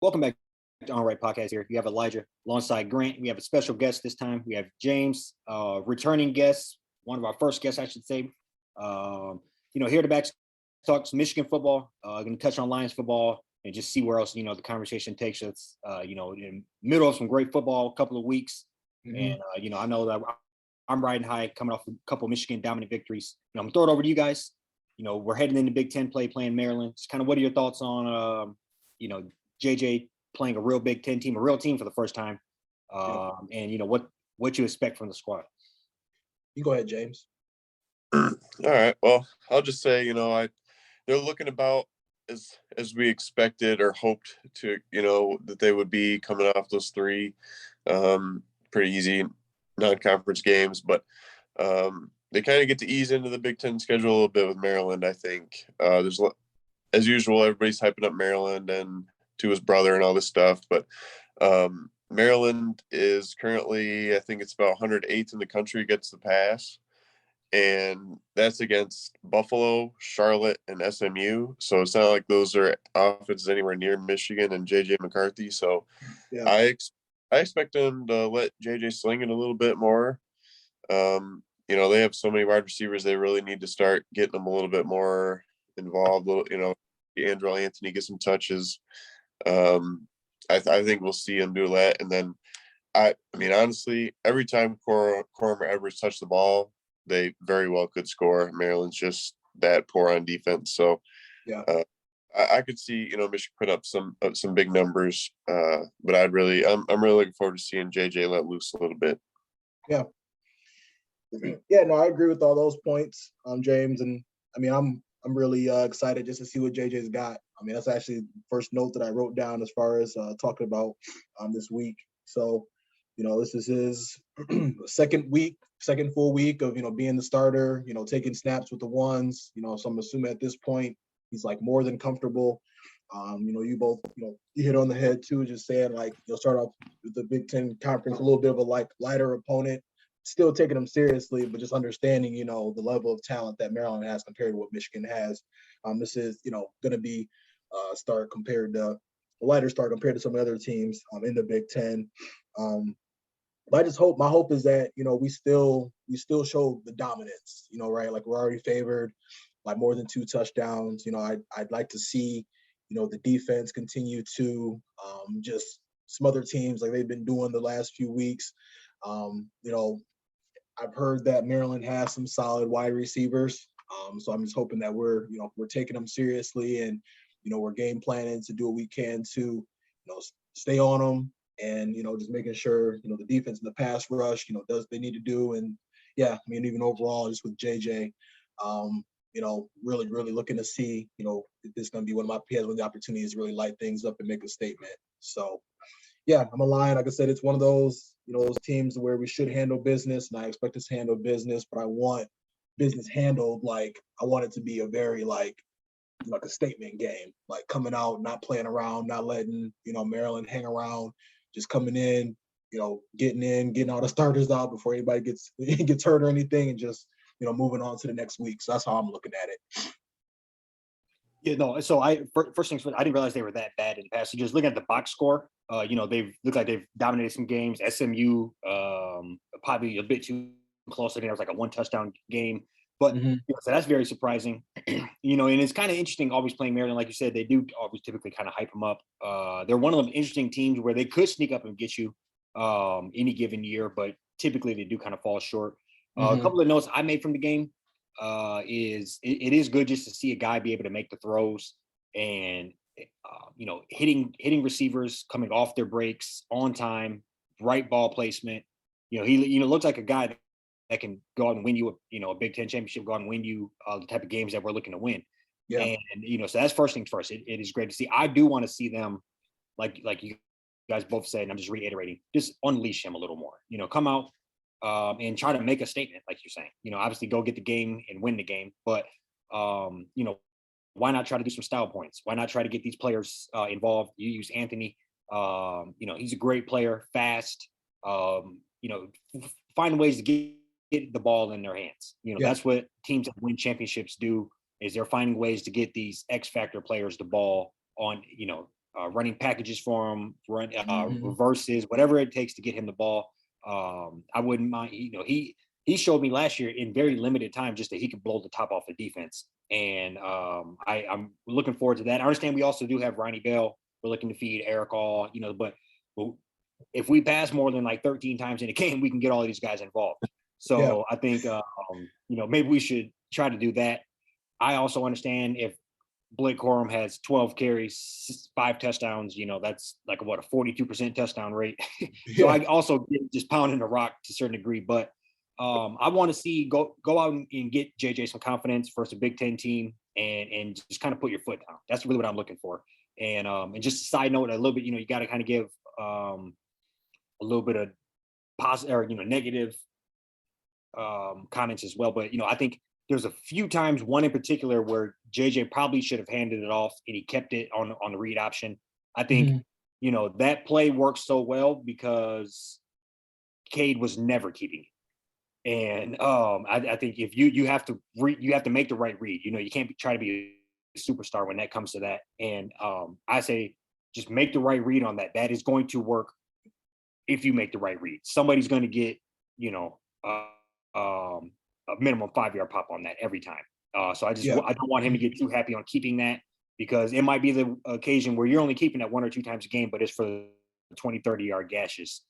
Welcome back to On Right Podcast here. You have Elijah alongside Grant. We have a special guest this time. We have James, returning guest, one of our first guests, I should say. Here to back talk some Michigan football. Going to touch on Lions football and just see where else, the conversation takes us, in the middle of some great football, a couple of weeks. Mm-hmm. And, I know that I'm riding high coming off a couple of Michigan dominant victories. I'm going to throw it over to you guys. We're heading into Big Ten play, playing Maryland. Just kind of what are your thoughts on, JJ playing a real Big Ten team, a real team for the first time, and what you expect from the squad. You go ahead, James. All right. Well, I'll just say, they're looking about as we expected or hoped to, that they would be coming off those three pretty easy non-conference games, but they kind of get to ease into the Big Ten schedule a little bit with Maryland. I think there's, as usual, everybody's hyping up Maryland and to his brother and all this stuff, but Maryland is currently, I think it's about 108th in the country against the pass, and that's against Buffalo, Charlotte, and SMU. So it's not like those are offenses anywhere near Michigan and JJ McCarthy. So yeah. I expect them to let JJ sling it a little bit more. They have so many wide receivers, they really need to start getting them a little bit more involved. Andrew Anthony get some touches. I think we'll see him do that. And then, I mean, honestly, every time Corum Edwards touch the ball, they very well could score. Maryland's just that poor on defense. So, yeah, I could see, Michigan put up some big numbers. But I'm really looking forward to seeing JJ let loose a little bit. Yeah. Yeah, no, I agree with all those points, James. And I mean, I'm really excited just to see what JJ's got. I mean, that's actually the first note that I wrote down as far as talking about this week. So, this is his second full week of, being the starter, taking snaps with the ones, so I'm assuming at this point he's like more than comfortable. You both, you hit on the head too, just saying like, start off with the Big Ten Conference, a little bit of a lighter opponent, still taking them seriously, but just understanding, the level of talent that Maryland has compared to what Michigan has. This is, going to be a lighter start compared to some other teams in the Big Ten. But my hope is that, we still show the dominance, right? Like we're already favored by more than 2 touchdowns. I'd like to see, the defense continue to just smother teams like they've been doing the last few weeks. I've heard that Maryland has some solid wide receivers. So I'm just hoping that we're taking them seriously and, we're game planning to do what we can to, stay on them and, just making sure, the defense and the pass rush, does what they need to do. And yeah, I mean, even overall, just with JJ, really, really looking to see, if this is going to be one of the opportunities to really light things up and make a statement. So yeah, I'm a Lion. Like I said, it's one of those, those teams where we should handle business, and I expect us to handle business, but I want business handled like I want it to be a very like a statement game, like coming out, not playing around, not letting, Maryland hang around, just coming in, getting all the starters out before anybody gets hurt or anything, and just, moving on to the next week. So that's how I'm looking at it. Yeah, no. So first things first, I didn't realize they were that bad in the past. So just looking at the box score, they've looked like they've dominated some games. SMU, probably a bit too close. I think it was like a 1 touchdown game, but so that's very surprising. And it's kind of interesting always playing Maryland. Like you said, they do always typically kind of hype them up. They're one of those interesting teams where they could sneak up and get you any given year, but typically they do kind of fall short. A couple of notes I made from the game. It is good just to see a guy be able to make the throws and hitting receivers coming off their breaks on time, right ball placement. He looks like a guy that can go out and win you a Big Ten championship, go out and win you the type of games that we're looking to win. Yeah. And so that's first things first. It is great to see. I do want to see them like you guys both said, and I'm just reiterating, just unleash him a little more. Come out and try to make a statement, like you're saying. Obviously go get the game and win the game, but why not try to do some style points? Why not try to get these players involved? You use Anthony. He's a great player, fast. Find ways to get the ball in their hands. That's what teams that win championships do, is they're finding ways to get these X factor players the ball on, running packages for him, Mhm. reverses, whatever it takes to get him the ball. I wouldn't mind. He showed me last year in very limited time just that he could blow the top off the defense, and I'm looking forward to that. I understand we also do have Ronnie Bell. We're looking to feed Eric All, but if we pass more than like 13 times in a game, we can get all of these guys involved. Yeah. So I think maybe we should try to do that. I also understand if Blake Corum has 12 carries, 5 touchdowns, that's like a 42% touchdown rate. So Yeah. I also get just pounding the rock to a certain degree, but I want to see go out and get JJ some confidence versus a Big Ten team and just kind of put your foot down. That's really what I'm looking for. And just a side note, a little bit, you got to kind of give a little bit of positive or negative comments as well. But I think there's a few times, one in particular, where JJ probably should have handed it off and he kept it on the read option. I think Mhm. that play works so well because Cade was never keeping it. And I think if you have to you have to make the right read. You can't try to be a superstar when that comes to that. And I say just make the right read on that. That is going to work if you make the right read. Somebody's going to get a minimum 5-yard pop on that every time. So I Yeah. don't want him to get too happy on keeping that because it might be the occasion where you're only keeping that 1 or 2 times a game, but it's for the 20, 30-yard gashes.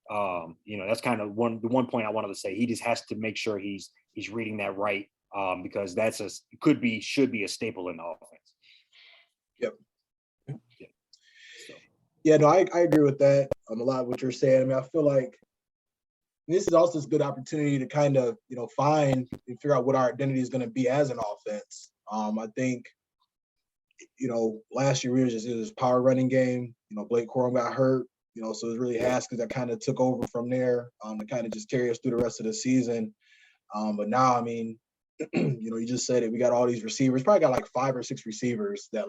That's kind of the one point I wanted to say. He just has to make sure he's reading that right because should be a staple in the offense. Yep. Yeah. So. Yeah, no, I agree with that. A lot of what you're saying. I mean, I feel like this is also a good opportunity to kind of, find and figure out what our identity is going to be as an offense. I think, last year it was power running game. Blake Corum got hurt, so it was really Haskins that kind of took over from there to kind of just carry us through the rest of the season. But now, I mean, you just said it. We got all these receivers, probably got like 5 or 6 receivers that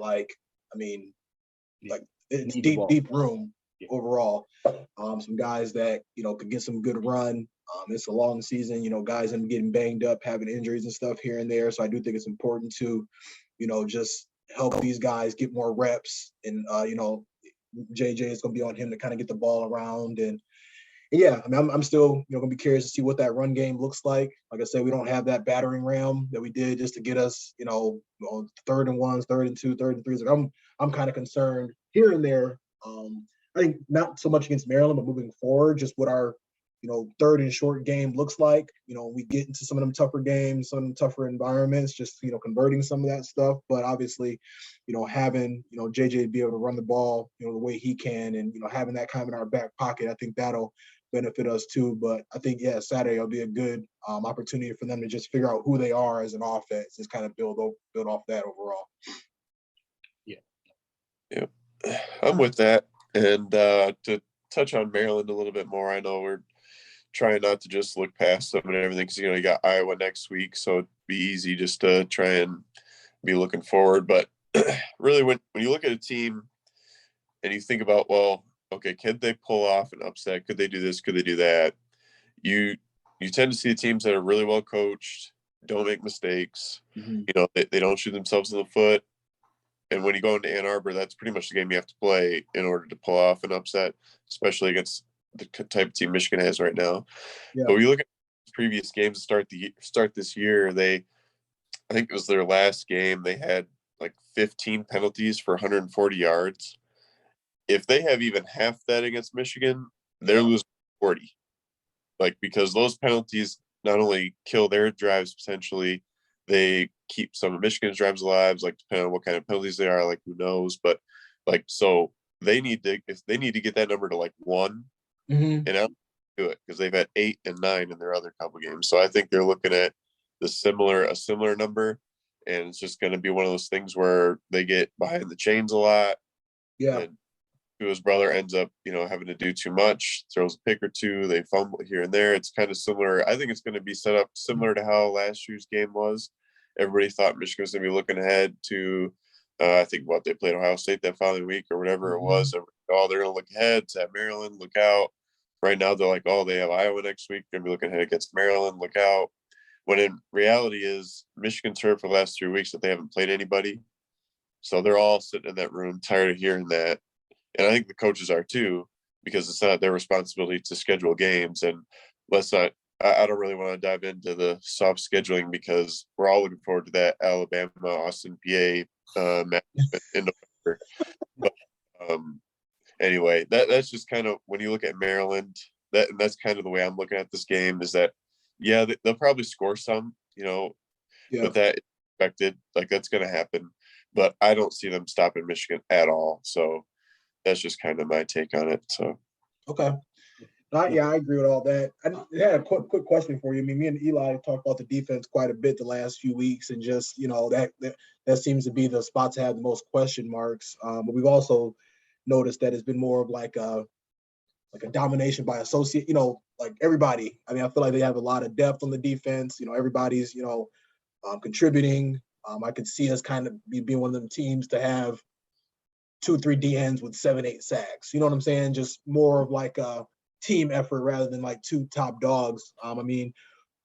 it's deep room overall. Some guys that, could get some good run. It's a long season, guys end up getting banged up, having injuries and stuff here and there. So I do think it's important to, just help these guys get more reps. And, JJ is going to be on him to kind of get the ball around. And yeah, I mean, I'm still, going to be curious to see what that run game looks like. Like I said, we don't have that battering ram that we did just to get us, 3rd and 1s, 3rd and 2, 3rd and 3s. Like I'm kind of concerned here and there. I think not so much against Maryland, but moving forward, just what our, 3rd and short game looks like. We get into some of them tougher games, some of them tougher environments, just, converting some of that stuff. But obviously, having, JJ be able to run the ball, the way he can and, having that kind of in our back pocket, I think that'll benefit us too. But I think, Saturday will be a good opportunity for them to just figure out who they are as an offense, just kind of build off that overall. Yeah, I'm with that. And to touch on Maryland a little bit more, I know we're trying not to just look past them and everything because, you got Iowa next week. So it'd be easy just to try and be looking forward. But really, when you look at a team and you think about, well, okay, could they pull off an upset? Could they do this? Could they do that? You tend to see the teams that are really well coached, don't make mistakes. Mm-hmm. They don't shoot themselves in the foot. And when you go into Ann Arbor, that's pretty much the game you have to play in order to pull off an upset, especially against the type of team Michigan has right now. Yeah. But we look at previous games to start this year. I think it was their last game. They had like 15 penalties for 140 yards. If they have even half that against Michigan, they're losing 40. Because those penalties not only kill their drives potentially, they keep some of Michigan's drives alive, depending on what kind of penalties they are, who knows. But so if they need to get that number to 1, mm-hmm. and I'll do it because they've had 8 and 9 in their other couple games. So I think they're looking at a similar number, and it's just going to be one of those things where they get behind the chains a lot. Yeah. And his brother ends up, having to do too much, throws a pick or two, they fumble here and there. It's kind of similar. I think it's going to be set up similar to how last year's game was. Everybody thought Michigan was going to be looking ahead to, I think they played Ohio State that following week or whatever it was. They're going to look ahead to Maryland, look out. Right now, they're they have Iowa next week. They're going to be looking ahead against Maryland, look out. When in reality is Michigan's heard for the last 3 weeks that they haven't played anybody. So they're all sitting in that room tired of hearing that. and I think the coaches are too, because it's not their responsibility to schedule games. And let's not. I don't really want to dive into the soft scheduling because we're all looking forward to that Alabama Austin PA match in November. But anyway, that's just kind of when you look at Maryland. That's kind of the way I'm looking at this game. Is that yeah, they'll probably score some, Yeah. but that expected, like that's going to happen. But I don't see them stopping Michigan at all. So that's just kind of my take on it. So Okay. Yeah, I agree with all that. I had a quick question for you. I mean, me and Eli talked about the defense quite a bit the last few weeks, and just that seems to be the spot to have the most question marks. But we've also noticed that it's been more of like a domination by associate. Like everybody. I mean, I feel like they have a lot of depth on the defense. Everybody's contributing. I could see us kind of being one of them teams to have 2-3 DNs with 7-8 sacks. You know what I'm saying? Just more of like a team effort rather than like two top dogs. I mean,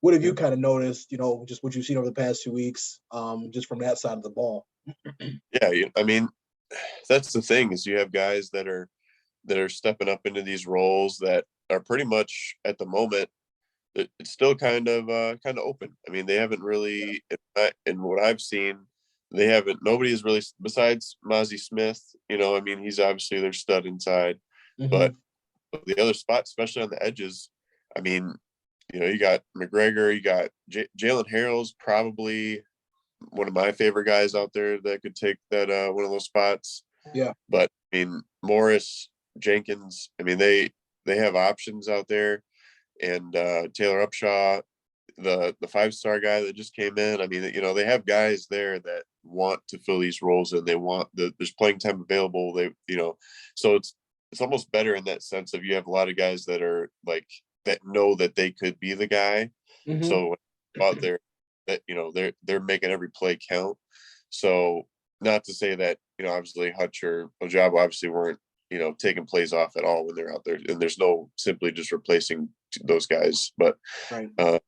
what have you kind of noticed, just what you've seen over the past 2 weeks, just from that side of the ball? Yeah, I mean, that's the thing is you have guys that are stepping up into these roles that are pretty much at the moment it's still kind of open. I mean, they haven't really, in what I've seen, nobody has really, besides Mozzie Smith, I mean, he's obviously their stud inside, but the other spots, especially on the edges, I mean, you got McGregor, you got Jalen Harrell's probably one of my favorite guys out there that could take that one of those spots. Yeah. But I mean, Morris, Jenkins, I mean, they have options out there, and Taylor Upshaw, the 5-star guy that just came in. I mean, they have guys there that want to fill these roles, and they want there's playing time available. So it's almost better in that sense of you have a lot of guys that are like that know that they could be the guy. So out there that they're making every play count. So not to say that obviously Hutch or Ojabo obviously weren't taking plays off at all when they're out there, and there's no simply just replacing those guys. But right. And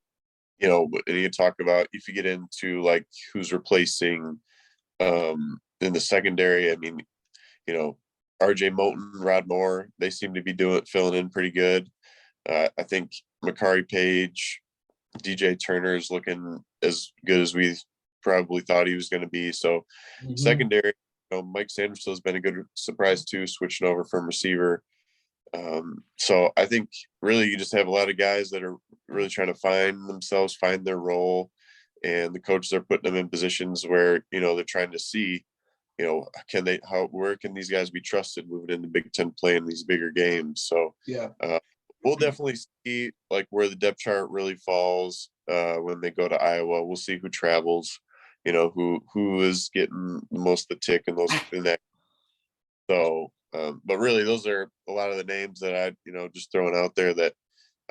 you talk about if you get into like who's replacing in the secondary. I mean, RJ Moulton, Rod Moore, they seem to be filling in pretty good. I think Makari Page, DJ Turner is looking as good as we probably thought he was going to be. So secondary, Mike Sanderson has been a good surprise too, switching over from receiver. So I think really you just have a lot of guys that are really trying to find their role, and the coaches are putting them in positions where they're trying to see where can these guys be trusted moving into Big Ten play in these bigger games. So yeah, we'll definitely see like where the depth chart really falls when they go to Iowa. We'll see who travels, who is getting the most of the tick in that. So, but really, those are a lot of the names that I, just throwing out there that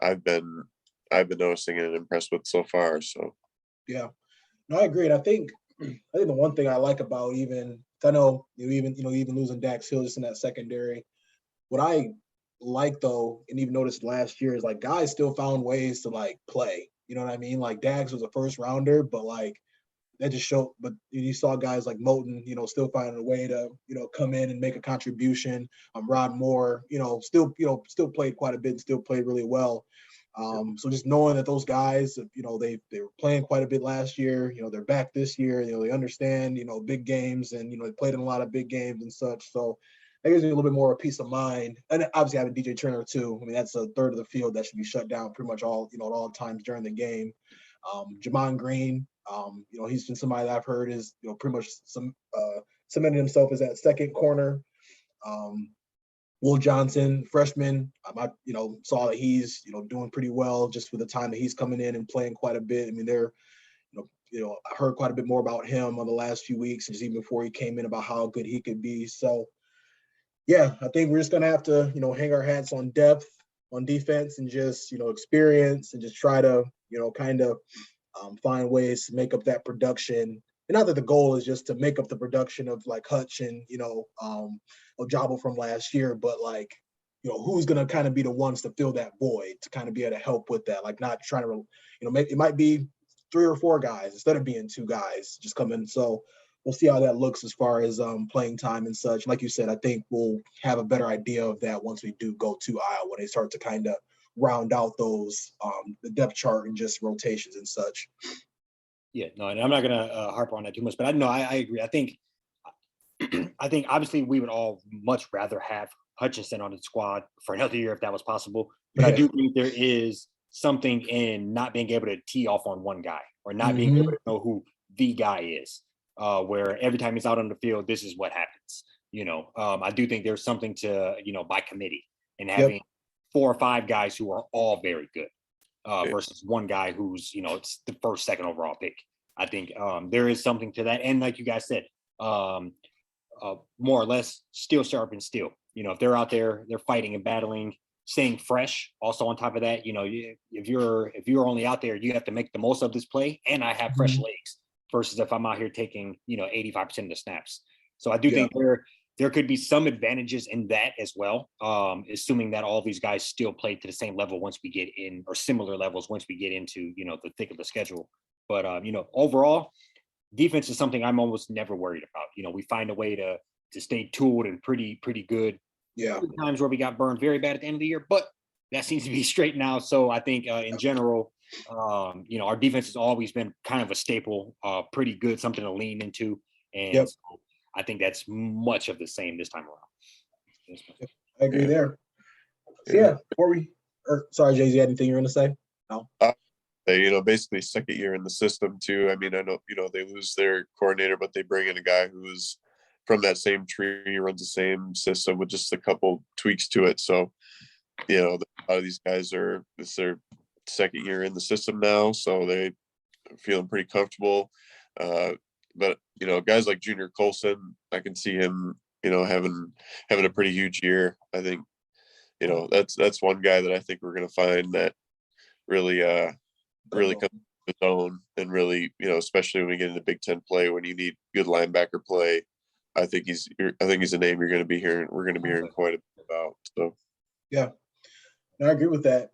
I've been noticing and impressed with so far. So, yeah, no, I agree. And I think the one thing I like about I know even losing Dax Hill just in that secondary, what I like though, and even noticed last year is like guys still found ways to like play. You know what I mean? Like Dax was a first rounder, but like that just showed. But you saw guys like Moulton, still finding a way to come in and make a contribution. Rod Moore, still played quite a bit and still played really well. So just knowing that those guys, they were playing quite a bit last year, they're back this year, they understand, big games, and, they played in a lot of big games and such. So that gives me a little bit more of peace of mind. And obviously having DJ Turner too. I mean, that's a third of the field that should be shut down pretty much all, at all times during the game. Jamon Green, he's been somebody that I've heard is, pretty much cemented himself as that second corner. Will Johnson, freshman, I saw that he's doing pretty well just with the time that he's coming in and playing quite a bit. I mean, I heard quite a bit more about him on the last few weeks, just even before he came in, about how good he could be. So, yeah, I think we're just gonna have to hang our hats on depth on defense and just experience and just try to kind of find ways to make up that production. And not that the goal is just to make up the production of like Hutch and Ojabo from last year, but like who's going to kind of be the ones to fill that void, to kind of be able to help with that, like not trying to maybe it might be 3 or 4 guys instead of being 2 guys just coming. So we'll see how that looks as far as playing time and such. Like you said, I think we'll have a better idea of that once we do go to Iowa, when they start to kind of round out those the depth chart and just rotations and such. Yeah, no, and I'm not gonna harp on that too much, but I agree. I think obviously we would all much rather have Hutchinson on the squad for another year if that was possible. But I do think there is something in not being able to tee off on one guy or not being able to know who the guy is, where every time he's out on the field, this is what happens. I do think there's something to, by committee and having 4 or 5 guys who are all very good versus one guy who's, it's the first, second overall pick. I think there is something to that. And like you guys said, more or less steel sharpens steel. If they're out there, they're fighting and battling, staying fresh. Also on top of that, if you're only out there, you have to make the most of this play. And I have fresh legs versus if I'm out here taking, 85% of the snaps. So I do think there could be some advantages in that as well, assuming that all these guys still play to the same level once we get in, or similar levels once we get into, the thick of the schedule. But, overall, defense is something I'm almost never worried about. We find a way to stay tooled and pretty good. Yeah. Times where we got burned very bad at the end of the year, but that seems to be straight now. So I think in general, our defense has always been kind of a staple, pretty good, something to lean into. And so I think that's much of the same this time around. I agree there. So sorry, Jay-Z, anything you want to say? No. Basically second year in the system too. I mean, I know, they lose their coordinator, but they bring in a guy who's from that same tree, runs the same system with just a couple tweaks to it. So, a lot of these guys it's their second year in the system now, so they feeling pretty comfortable. But guys like Junior Colson, I can see him, having a pretty huge year. I think, that's one guy that I think we're going to find that really comes to his own, and really, especially when we get into Big Ten play, when you need good linebacker play. I think he's a name we're going to be hearing quite a bit about. So yeah, I agree with that.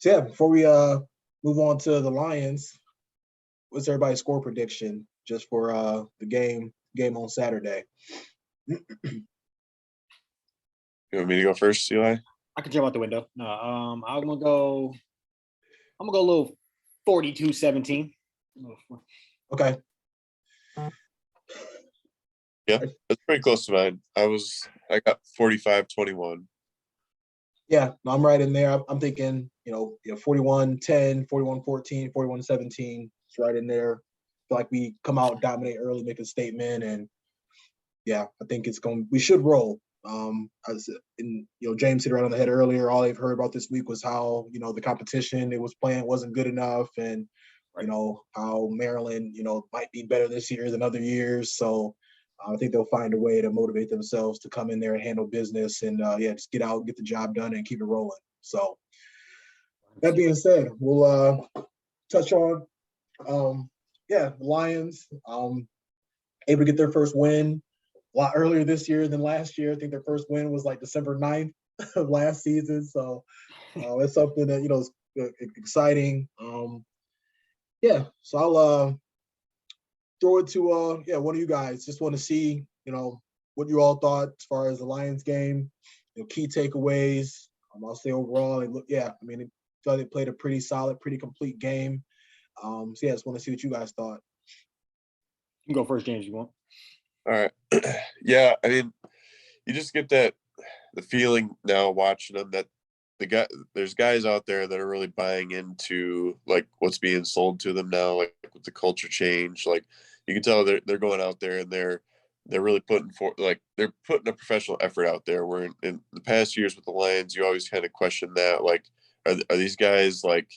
Before we move on to the Lions, what's everybody's score prediction just for the game on Saturday? You want me to go first, Eli? I can jump out the window. No, I'm gonna go a little 42-17. Okay. Yeah, that's pretty close to mine. I got 45-21. Yeah, I'm right in there. I'm thinking, 41-10, 41-14, 41-17. It's right in there. I feel like we come out, dominate early, make a statement, and I think we should roll. James hit it right on the head earlier. All I've heard about this week was how, the competition it was playing wasn't good enough, and how Maryland, might be better this year than other years. So I think they'll find a way to motivate themselves to come in there and handle business and just get out, get the job done, and keep it rolling. So that being said, we'll touch on the Lions able to get their first win a lot earlier this year than last year. I think their first win was like December 9th of last season. So it's something that, is exciting. So I'll throw it to one of you guys. Just want to see, what you all thought as far as the Lions game, key takeaways. I'll say overall, I felt they played a pretty solid, pretty complete game. I just want to see what you guys thought. You can go first, James, if you want. All right. Yeah, I mean, you just get the feeling now watching them that there's guys out there that are really buying into like what's being sold to them now, like with the culture change. Like you can tell they're going out there and they're really they're putting a professional effort out there. Where in the past years with the Lions, you always kind of question that, like, are these guys like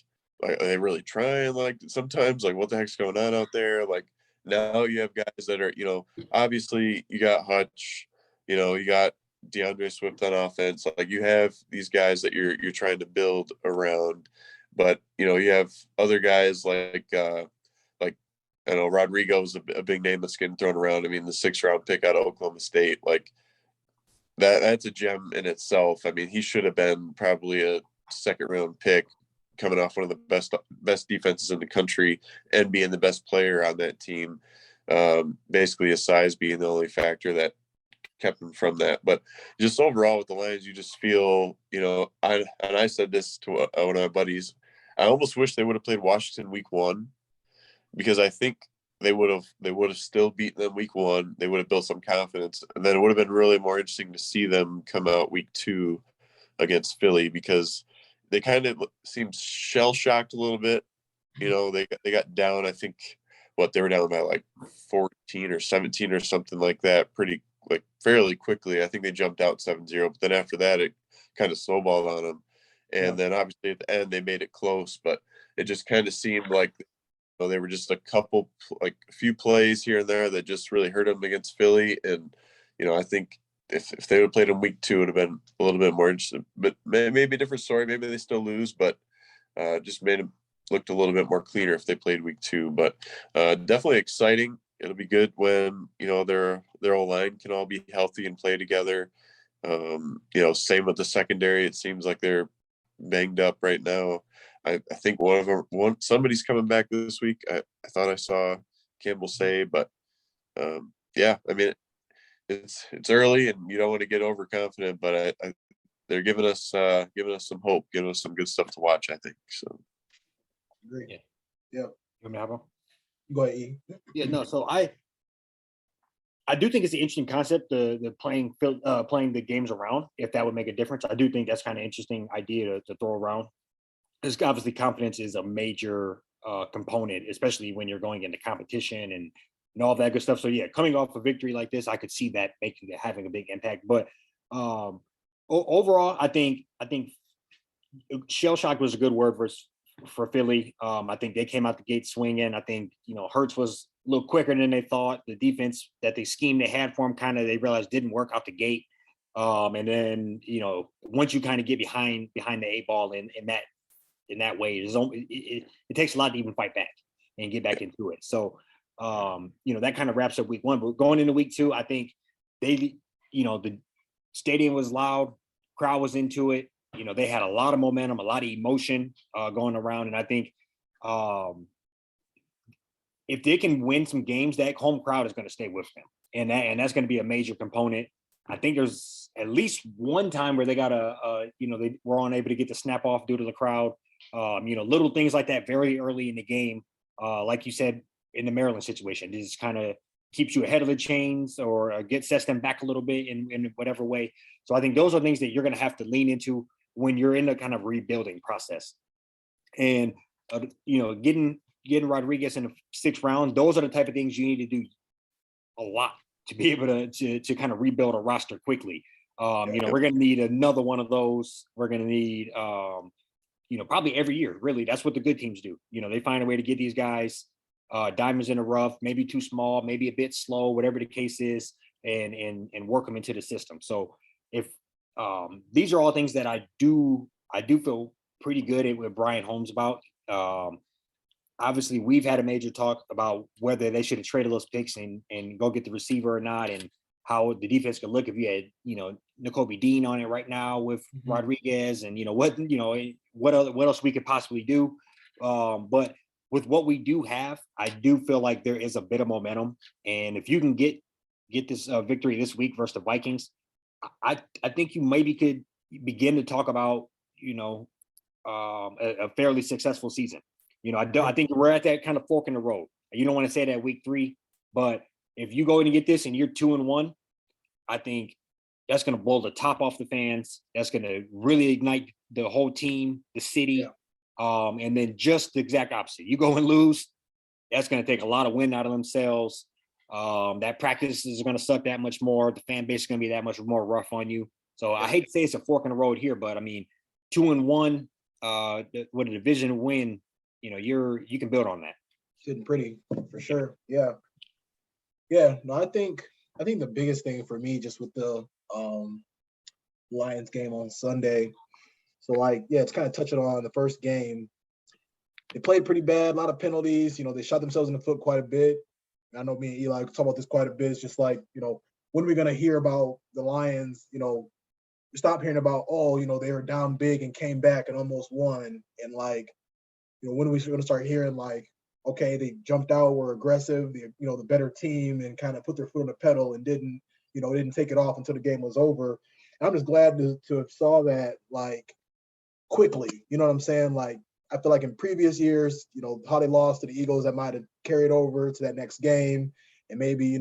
are they really trying? Like sometimes, like what the heck's going on out there? Like now you have guys that are, obviously you got Hutch, you got DeAndre Swift on offense. Like you have these guys that you're trying to build around, but you have other guys like I know Rodrigo's a big name that's getting thrown around. I mean, the 6th round pick out of Oklahoma State, like that's a gem in itself. I mean, he should have been probably a 2nd round pick coming off one of the best defenses in the country and being the best player on that team. Basically, his size being the only factor that kept him from that. But just overall with the Lions, you just feel, I said this to one of my buddies. I almost wish they would have played Washington week 1 because I think they would have still beaten them week 1. They would have built some confidence, and then it would have been really more interesting to see them come out week 2 against Philly because they kind of seemed shell shocked a little bit. They got down. I think they were down by like 14 or 17 or something like that, pretty like fairly quickly. I think they jumped out 7-0, but then after that it kind of snowballed on them. And then obviously at the end they made it close, but it just kind of seemed like they were just a few plays here and there that just really hurt them against Philly. And I think if they would have played in week 2, it would have been a little bit more interesting. But maybe a different story. Maybe they still lose, but just made them looked a little bit more cleaner if they played week 2. But definitely exciting. It'll be good when their O-line can all be healthy and play together. Same with the secondary. It seems like they're banged up right now. I think somebody's coming back this week. I thought I saw Campbell say, but yeah, I mean it's early and you don't want to get overconfident, but they're giving us some hope, giving us some good stuff to watch, I think. So Great. Yeah. Yeah. You want me to have one? Go ahead, E. Yeah, no. So I do think it's an interesting concept, the playing the games around, if that would make a difference. I do think that's kind of interesting idea to throw around. Because obviously confidence is a major component, especially when you're going into competition and all that good stuff. So yeah, coming off a victory like this, I could see that having a big impact. But overall, I think shell shock was a good word for Philly. I think they came out the gate swinging. I think Hurts was a little quicker than they thought. The defense that they had for him they realized didn't work out the gate. And then once you kind of get behind the 8 ball in that way, it takes a lot to even fight back and get back into it. So that kind of wraps up week 1. But going into week 2, I think the stadium was loud, crowd was into it. They had a lot of momentum, a lot of emotion going around. And I think if they can win some games, that home crowd is going to stay with them. And that's going to be a major component. I think there's at least one time where they got they were unable to get the snap off due to the crowd. Little things like that very early in the game, like you said, in the Maryland situation, it just kind of keeps you ahead of the chains or sets them back a little bit in whatever way. So I think those are things that you're going to have to lean into when you're in the kind of rebuilding process. And, getting Rodriguez in the 6th round, those are the type of things you need to do a lot to be able to kind of rebuild a roster quickly. We're going to need another one of those. We're going to need, probably every year, really. That's what the good teams do. They find a way to get these guys diamonds in the rough, maybe too small, maybe a bit slow, whatever the case is, and work them into the system. So if these are all things that I do feel pretty good with Brian Holmes about. Obviously, we've had a major talk about whether they should have traded those picks and go get the receiver or not, and how the defense could look if you had, Nakobe Dean on it right now with Rodriguez, and what else we could possibly do. But with what we do have, I do feel like there is a bit of momentum, and if you can get this victory this week versus the Vikings, I think you maybe could begin to talk about a fairly successful season. I think we're at that kind of fork in the road. You don't want to say that week 3, but if you go in and get this and you're 2-1, I think that's going to blow the top off the fans. That's going to really ignite the whole team, the city. Yeah. And then just the exact opposite. You go and lose, that's going to take a lot of wind out of themselves. That practice is going to suck that much more. The fan base is going to be that much more rough on you. So I hate to say it's a fork in the road here, but I mean, 2-1 with a division win, you can build on that. Sitting pretty for sure. Yeah. Yeah. No, I think the biggest thing for me just with the Lions game on Sunday. So it's kind of touching on the first game. They played pretty bad, a lot of penalties. They shot themselves in the foot quite a bit. I know me and Eli talk about this quite a bit. It's just when are we going to hear about the Lions, stop hearing about, they were down big and came back and almost won. And when are we going to start hearing okay, they jumped out, were aggressive, the better team, and kind of put their foot on the pedal and didn't take it off until the game was over. And I'm just glad to have saw that like quickly. You know what I'm saying? Like I feel like in previous years, how they lost to the Eagles, that might have carried over to that next game, and maybe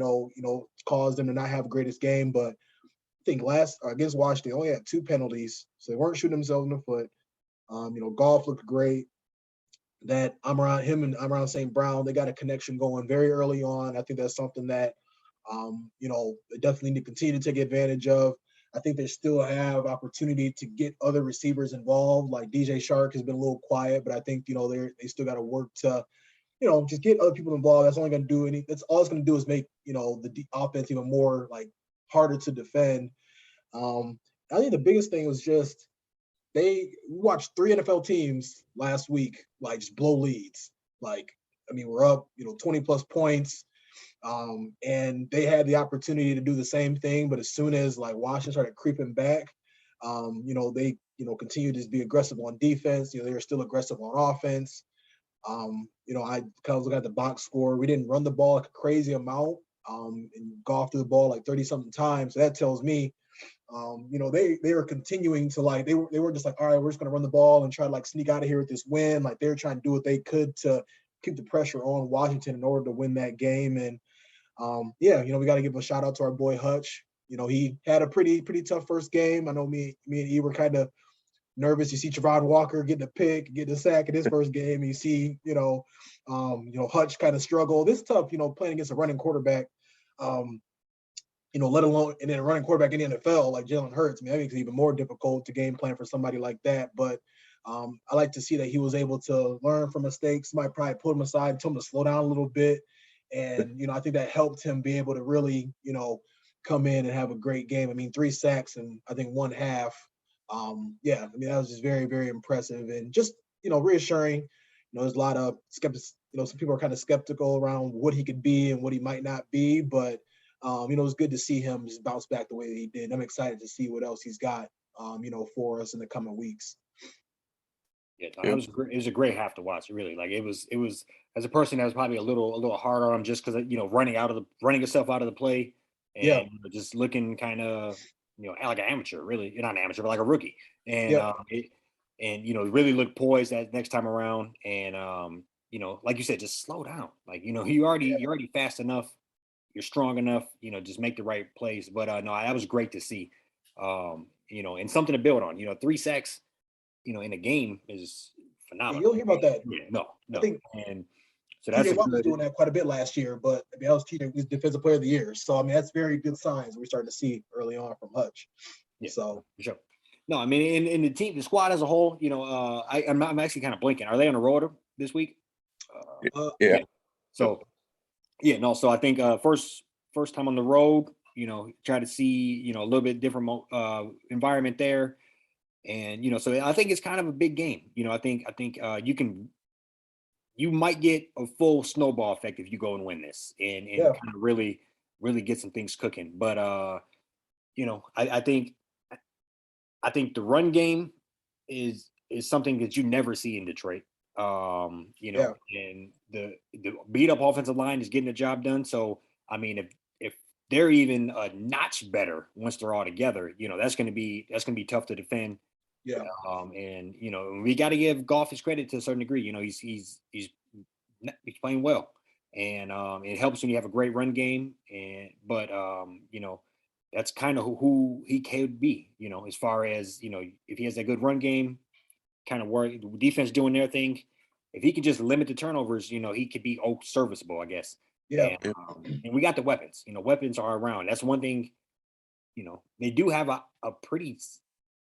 caused them to not have the greatest game. But I think against Washington, they only had 2 penalties, so they weren't shooting themselves in the foot. Golf looked great. That I'm around him and I'm around St. Brown. They got a connection going very early on. I think that's something that they definitely need to continue to take advantage of. I think they still have opportunity to get other receivers involved. Like DJ Shark has been a little quiet, but I think they still got to work to just get other people involved. That's only going to do that's all it's going to do is make the offense even more like harder to defend. I think the biggest thing was just we watched 3 NFL teams last week like just blow leads. Like we're up 20 plus points. And they had the opportunity to do the same thing, but as soon as like Washington started creeping back, they continued to be aggressive on defense. They were still aggressive on offense. I kind of looking at the box score. We didn't run the ball like a crazy amount, and golf through the ball like 30 something times. So that tells me, they were continuing to like they were just like, all right, we're just gonna run the ball and try to like sneak out of here with this win. Like they were trying to do what they could to keep the pressure on Washington in order to win that game. And we got to give a shout out to our boy Hutch. He had a pretty tough first game. I know me and E were kind of nervous. You see Trevon Walker getting a pick, getting a sack in his first game. And you see, Hutch kind of struggle. This is tough, playing against a running quarterback. Let alone and then a running quarterback in the NFL like Jalen Hurts. I think it's even more difficult to game plan for somebody like that. But I like to see that he was able to learn from mistakes. Somebody probably put him aside and told him to slow down a little bit. And, I think that helped him be able to really, come in and have a great game. 3 sacks and I think 1 half. That was just very, very impressive and just, reassuring. There's a lot of skeptics, some people are kind of skeptical around what he could be and what he might not be. But, it was good to see him just bounce back the way that he did. I'm excited to see what else he's got, for us in the coming weeks. Yeah, it was great. It was a great half to watch. Really, like it was. As a person that was probably a little hard on him just because running yourself out of the play and just looking kind of like an amateur, really. You're not an amateur, but like a rookie. And really look poised that next time around. And like you said, just slow down. Like you're already fast enough. You're strong enough. Just make the right plays. But no, that was great to see. And something to build on. 3 sacks. In a game is phenomenal. You don't hear about that. Yeah, no. I think and so that's TJ Watt was doing that quite a bit last year, but that was TJ was Defensive Player of the Year. So that's very good signs we're starting to see early on from Hutch. Yeah, so for sure. No, in the team, the squad as a whole, I'm actually kind of blinking. Are they on the road this week? Yeah. So so I think first time on the road, try to see a little bit different environment there. And so I think it's kind of a big game. I think you might get a full snowball effect if you go and win this and kind of really get some things cooking. But I think the run game is something that you never see in Detroit. And the beat up offensive line is getting the job done. So if they're even a notch better once they're all together, that's gonna be tough to defend. Yeah. And we got to give Goff his credit to a certain degree. He's playing well, and it helps when you have a great run game. But that's kind of who he could be. As far as if he has a good run game, kind of worry the defense doing their thing. If he could just limit the turnovers, he could be serviceable, I guess. Yeah. And we got the weapons. Weapons are around. That's one thing. They do have a pretty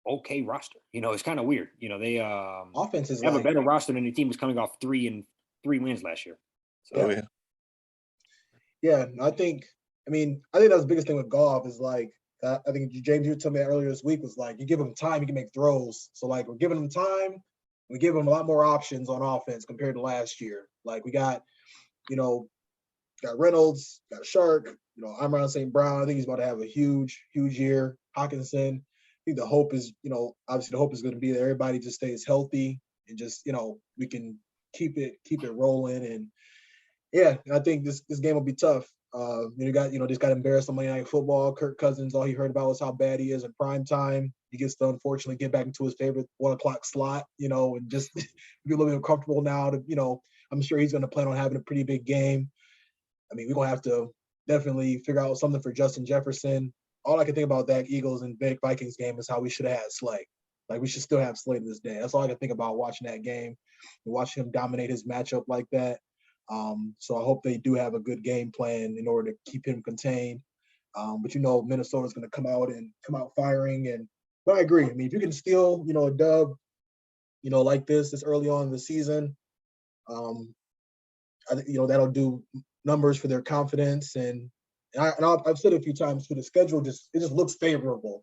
okay roster. It's kind of weird. They offenses have a better roster than the team was coming off 3 wins last year. So I think that was the biggest thing with Goff is like I think James, you told me that earlier this week was like you give him time, he can make throws. So like we're giving him time, we give him a lot more options on offense compared to last year. Like we got Reynolds, got Shark, I'm around St. Brown. I think he's about to have a huge year. Hawkinson. I think the hope is, obviously the hope is going to be that everybody just stays healthy and just, we can keep it rolling. And, Yeah, I think this game will be tough. Just got embarrassed on Monday Night Football. Kirk Cousins, all he heard about was how bad he is in prime time. He gets to unfortunately get back into his favorite 1 o'clock slot, and just be a little bit comfortable now. I'm sure he's going to plan on having a pretty big game. I mean, we're going to have to definitely figure out something for Justin Jefferson. All I can think about that Eagles and Vikings game is how we should have had Slay. Like, we should still have Slay to this day. That's all I can think about watching that game and watching him dominate his matchup like that. So I hope they do have a good game plan in order to keep him contained. But Minnesota's going to come out firing. But I agree. I mean, if you can steal, a dub, like this early on in the season, I think that'll do numbers for their confidence. I've said it a few times too. The schedule just looks favorable.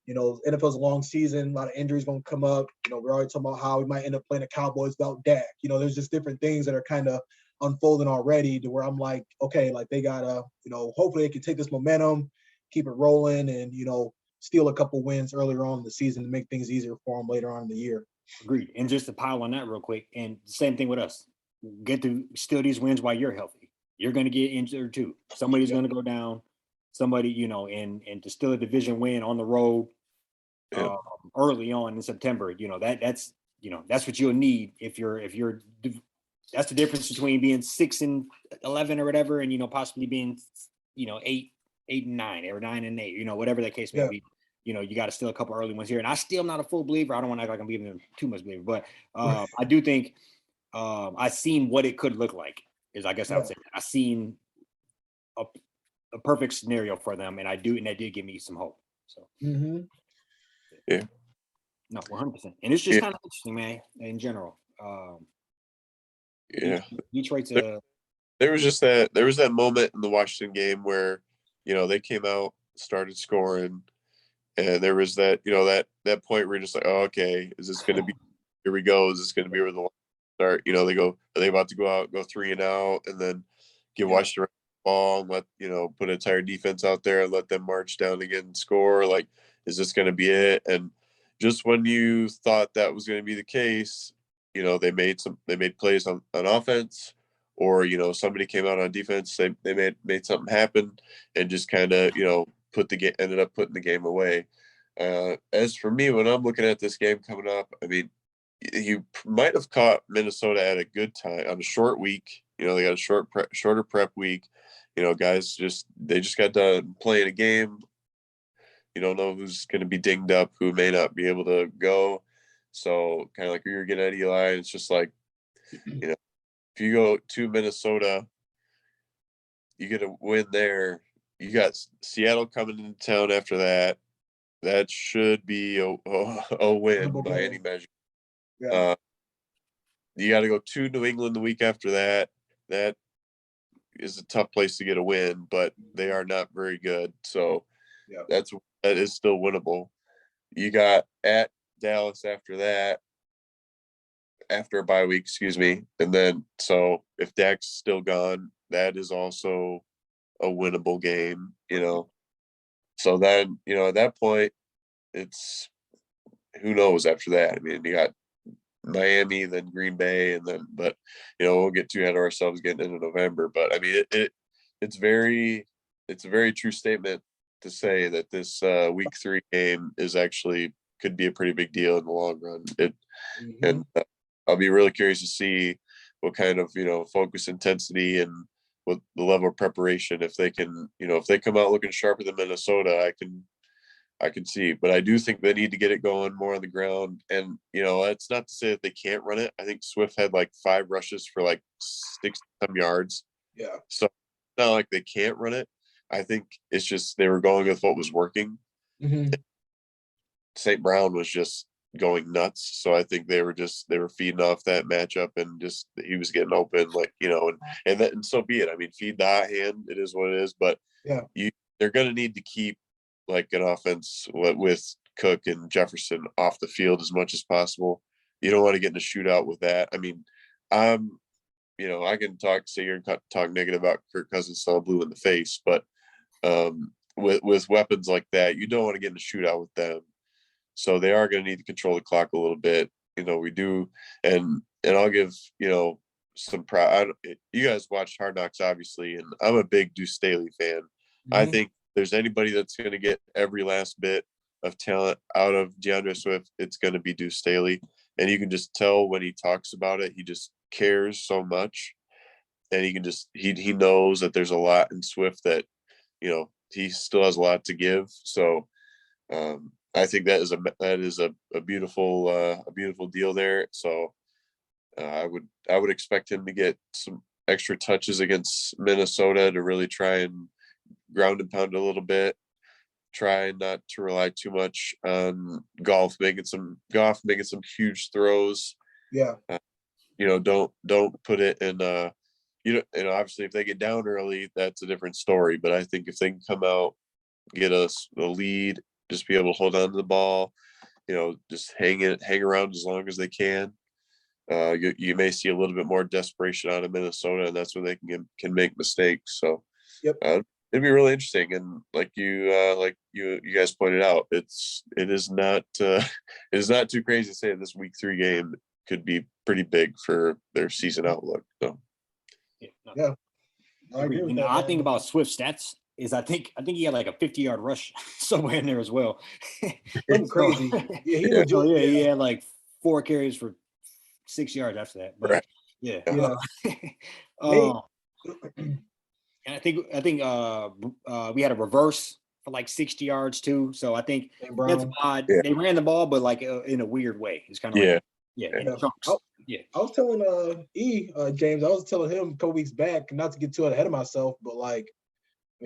NFL's a long season, a lot of injuries going to come up. We're already talking about how we might end up playing the Cowboys without Dak. There's just different things that are kind of unfolding already to where I'm like, okay, like they gotta, hopefully they can take this momentum, keep it rolling, and steal a couple wins earlier on in the season to make things easier for them later on in the year. Agreed. And just to pile on that real quick, and same thing with us. Get to steal these wins while you're healthy. You're going to get injured too. Somebody's going to go down. Somebody, and to steal a division win on the road early on in September, that's what you'll need if you're. That's the difference between being 6-11 or whatever, and possibly being 8-9 or 9-8, whatever that case may be. You got to steal a couple early ones here, and I still am not a full believer. I don't want to act like I'm giving them too much believer, but I do think I've seen what it could look like. Is I guess I would say I've seen a perfect scenario for them, and that did give me some hope. So yeah, no, 100%, and it's just kind of interesting, man. In general, Detroit's there was that moment in the Washington game where they came out, started scoring, and there was that that point where you're just like, oh, okay, is this going to be? Here we go. Is this going to be where the start? Are they about to go out, go 3 and out, and then give Washington the ball and let put an entire defense out there and let them march down again and score? Like, is this going to be it? And just when you thought that was going to be the case, they made plays on offense, or somebody came out on defense. They made something happen and just kind of ended up putting the game away. As for me, when I'm looking at this game coming up, I mean, you might have caught Minnesota at a good time on a short week. They got a shorter prep week. Guys just got done playing a game. You don't know who's going to be dinged up, who may not be able to go. So kind of like we were getting at Eli, it's just like, if you go to Minnesota, you get a win there. You got Seattle coming into town after that. That should be a win by any measure. Yeah. You got to go to New England the week after that. That is a tough place to get a win, but they are not very good. So that is still winnable. You got at Dallas after that, after a bye week, excuse me. And then, so if Dak's still gone, that is also a winnable game, So then, at that point, it's who knows after that. I mean, you got Miami, then Green Bay, and then, but we'll get too ahead of ourselves getting into November. But I mean, it's a very true statement to say that this week 3 game is actually could be a pretty big deal in the long run. And I'll be really curious to see what kind of focus, intensity, and what the level of preparation, if they can, if they come out looking sharper than Minnesota, I can see. But I do think they need to get it going more on the ground. And it's not to say that they can't run it. I think Swift had like 5 rushes for like 60-some yards. Yeah. So it's not like they can't run it. I think it's just they were going with what was working. St. Brown was just going nuts. So I think they were feeding off that matchup, and just he was getting open, like, and so be it. I mean, feed the hot hand. It is what it is. But they're going to need to keep like an offense with Cook and Jefferson off the field as much as possible. You don't want to get in a shootout with that. I mean, I can say you're talk negative about Kirk Cousins till blue in the face, but with weapons like that, you don't want to get in a shootout with them. So they are going to need to control the clock a little bit. We do, and I'll give some pride. You guys watched Hard Knocks, obviously, and I'm a big Deuce Staley fan. I think there's anybody that's going to get every last bit of talent out of DeAndre Swift, it's going to be Deuce Staley. And you can just tell when he talks about it, he just cares so much. And he can just, he knows that there's a lot in Swift that, he still has a lot to give. So I think that is a beautiful deal there. So I would expect him to get some extra touches against Minnesota to really try and ground and pound a little bit. Try not to rely too much on Goff making some huge throws. Yeah. Don't put it in. Obviously, if they get down early, that's a different story. But I think if they can come out, get us a lead, just be able to hold on to the ball, just hang around as long as they can. You may see a little bit more desperation out of Minnesota, and that's when they can make mistakes. So, yep. It'd be really interesting. And like you guys pointed out, it is not too crazy to say this week 3 game could be pretty big for their season outlook. So, yeah. I agree with that, I think about Swift stats is I think he had like a 50-yard rush somewhere in there as well. Something crazy. He had like 4 carries for 6 yards after that. But right. yeah. And I think we had a reverse for like 60 yards too. So I think that's odd. Yeah. They ran the ball, but like in a weird way. It's kind of I was telling James, I was telling him a couple weeks back, not to get too ahead of myself, but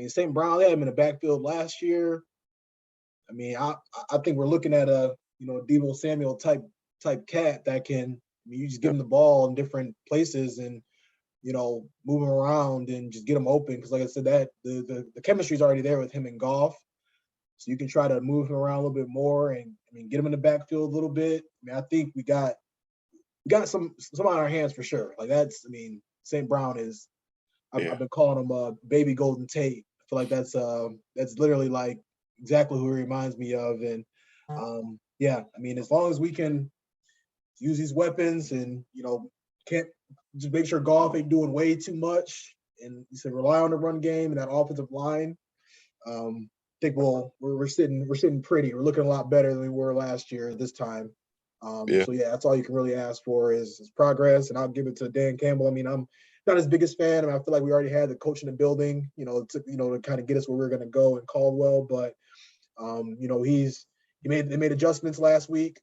St. Brown, they had him in the backfield last year. I mean, I think we're looking at a Deebo Samuel type cat that can. You just give him the ball in different places and move him around and just get him open. Because like I said, that the chemistry is already there with him and Goff, so you can try to move him around a little bit more and get him in the backfield a little bit. I think we got some on our hands for sure. Like that's, St. Brown is. I've been calling him Baby Golden Tate. I feel like that's literally like exactly who he reminds me of. And as long as we can use these weapons and can't just make sure Goff ain't doing way too much and you said rely on the run game and that offensive line. I think we're sitting pretty. We're looking a lot better than we were last year at this time. So that's all you can really ask for is progress. And I'll give it to Dan Campbell. I'm not his biggest fan. I feel like we already had the coach in the building, to kind of get us where we're going to go in Caldwell. But they made adjustments last week.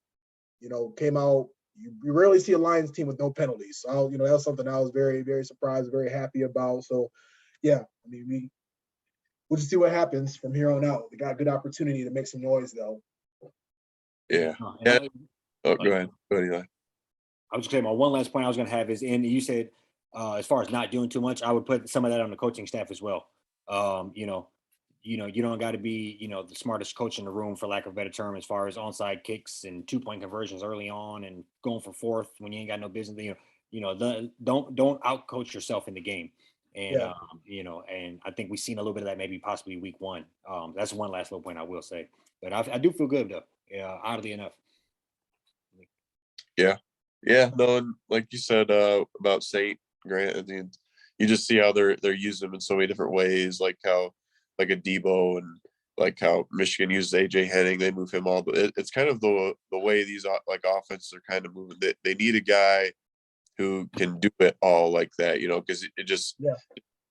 Came out. You rarely see a Lions team with no penalties. So that was something I was very, very surprised, very happy about. So we'll just see what happens from here on out. We got a good opportunity to make some noise though. Yeah. Go ahead. Eli. I was just saying, my one last point I was going to have is, and you said, as far as not doing too much, I would put some of that on the coaching staff as well. You don't got to be, the smartest coach in the room, for lack of a better term, as far as onside kicks and 2-point conversions early on and going for fourth when you ain't got no business. Don't outcoach yourself in the game. And and I think we've seen a little bit of that maybe possibly week 1. That's one last little point I will say. But I do feel good though. Oddly enough. Yeah. No, and like you said about Saint Grant, you just see how they're using them in so many different ways, like how like a Debo and like how Michigan uses AJ Henning, they move him all. But it's kind of the way these like offenses are kind of moving. They need a guy who can do it all like that, because it just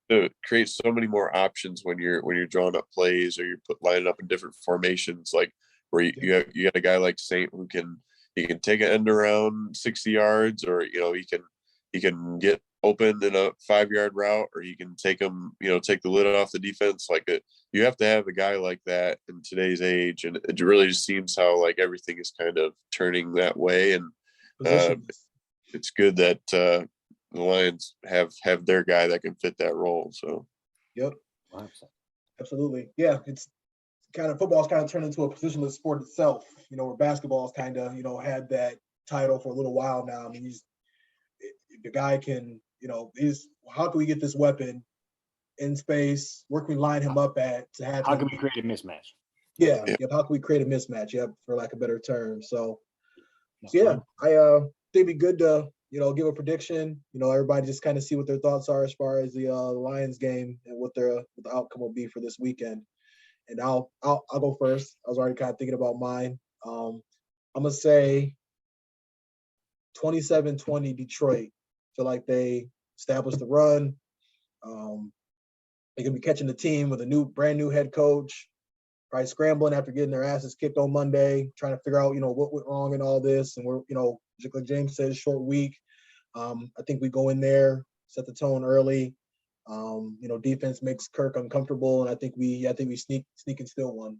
it creates so many more options when you're drawing up plays or you're lining up in different formations, like where you got a guy like Saint who can take an end around 60 yards, or he can get open in a 5-yard route, or he can take them, take the lid off the defense. You have to have a guy like that in today's age, and it really just seems how like everything is kind of turning that way. And it's good that the Lions have their guy that can fit that role. So, yep, 100%. Absolutely, yeah. It's kind of football's kind of turned into a positionless sport itself. Where basketball's kind of had that title for a little while now. The guy can, how can we get this weapon in space? Where can we line him up at to have? How can we create a mismatch? Yeah. How can we create a mismatch? Yep, for lack of a better term. So I think it'd be good to give a prediction. Everybody just kind of see what their thoughts are as far as the Lions game and what the outcome will be for this weekend. And I'll go first. I was already kind of thinking about mine. I'm gonna say 27-20 Detroit. Feel like they established the run. They're gonna be catching the team with a brand new head coach, probably scrambling after getting their asses kicked on Monday, trying to figure out, what went wrong in all this. And we're, like James said, short week. I think we go in there, set the tone early. Defense makes Kirk uncomfortable, and I think we sneak and steal one.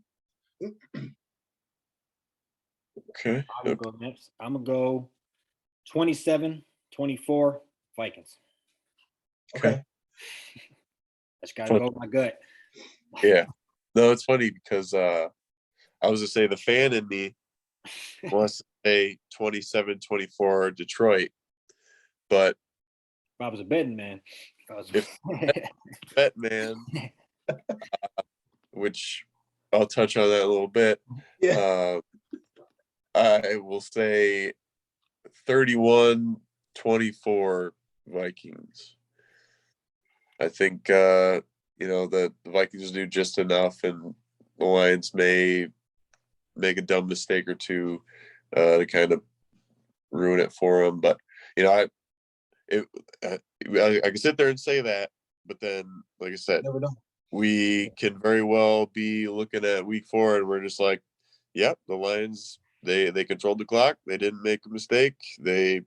Okay. I'm gonna go next. I'm gonna go 27-24 Vikings. Okay. I just gotta go with my gut. Yeah. No, it's funny because I was gonna say the fan in me wants to say 27-24 Detroit, but If I was a betting man, bet man, which I'll touch on that a little bit. Yeah. I will say 31-24 Vikings. I think the Vikings do just enough, and the Lions may make a dumb mistake or two to kind of ruin it for them. But I can sit there and say that, but then, like I said, Never know. we can very well be looking at week 4, and we're just like, yep, the Lions, they controlled the clock. They didn't make a mistake. They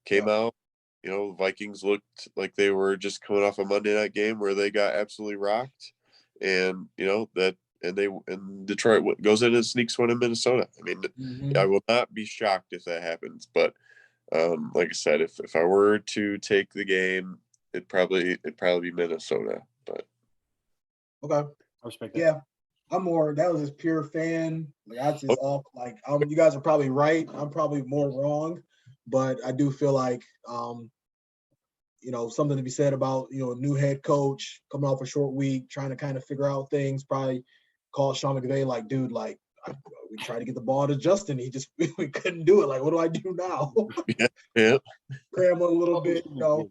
came out. The Vikings looked like they were just coming off a Monday night game where they got absolutely rocked, and and Detroit goes in and sneaks one in Minnesota. I mean, I will not be shocked if that happens. But like I said, if I were to take the game, it'd probably be Minnesota. But okay, I respect that. Yeah, that was just pure fan. Like I just off. Like you guys are probably right. I'm probably more wrong, but I do feel like something to be said about a new head coach coming off a short week, trying to kind of figure out things. Probably call Sean McVay like, dude, like we tried to get the ball to Justin, he just we couldn't do it. Like, what do I do now? Yeah. Cram a little bit, No,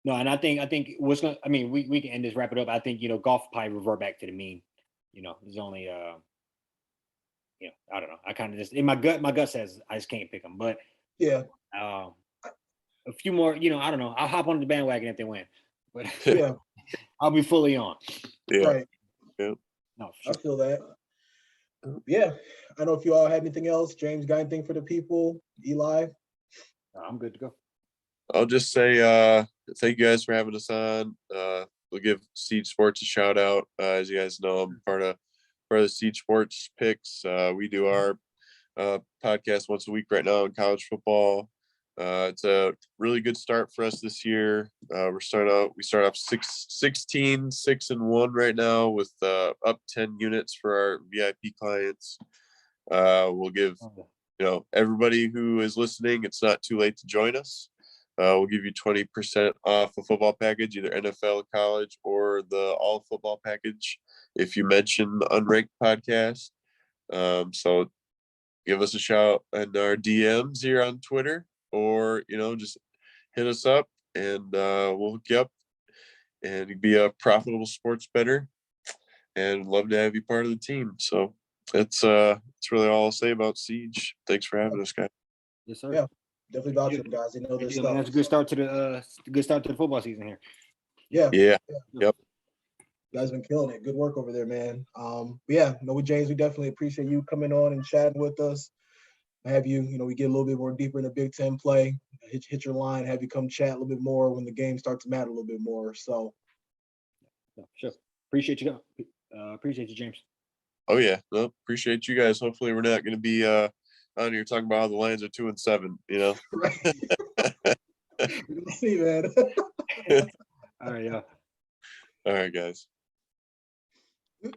and I think what's gonna. I mean, we can end this, wrap it up. I think golf probably revert back to the mean. There's only I don't know. I kind of just in my gut says I just can't pick them, but yeah. A few more, I don't know. I'll hop on the bandwagon if they win, but yeah, I'll be fully on. Yeah. Right. Yeah. No, sure. I feel that. Yeah, I don't know if you all had anything else. James, got anything for the people? Eli? I'm good to go. I'll just say thank you guys for having us on. We'll give Siege Sports a shout out. As you guys know, I'm part of the Siege Sports picks. We do our podcast once a week right now in college football. It's a really good start for us this year. We start off 6-1 right now with up 10 units for our VIP clients. We'll give everybody who is listening, it's not too late to join us. We'll give you 20% off a football package, either NFL, college, or the all football package if you mention the Unranked podcast. So give us a shout in our DMs here on Twitter, or just hit us up and we'll hook you up and be a profitable sports bettor, and love to have you part of the team. So that's really all I'll say about Siege. Thanks for having us, guys. Yes, sir. Yeah, definitely vouch for them guys. They know their stuff. That's a good start to the football season here. Yeah. Yep. You guys been killing it. Good work over there, man. With James, we definitely appreciate you coming on and chatting with us. Have you, we get a little bit more deeper in the Big Ten play, hit your line, have you come chat a little bit more when the game starts to matter a little bit more. So, sure. Appreciate you, James. Oh yeah, no, appreciate you guys. Hopefully, we're not going to be on here talking about how the Lions are 2-7. Right. We'll see, man.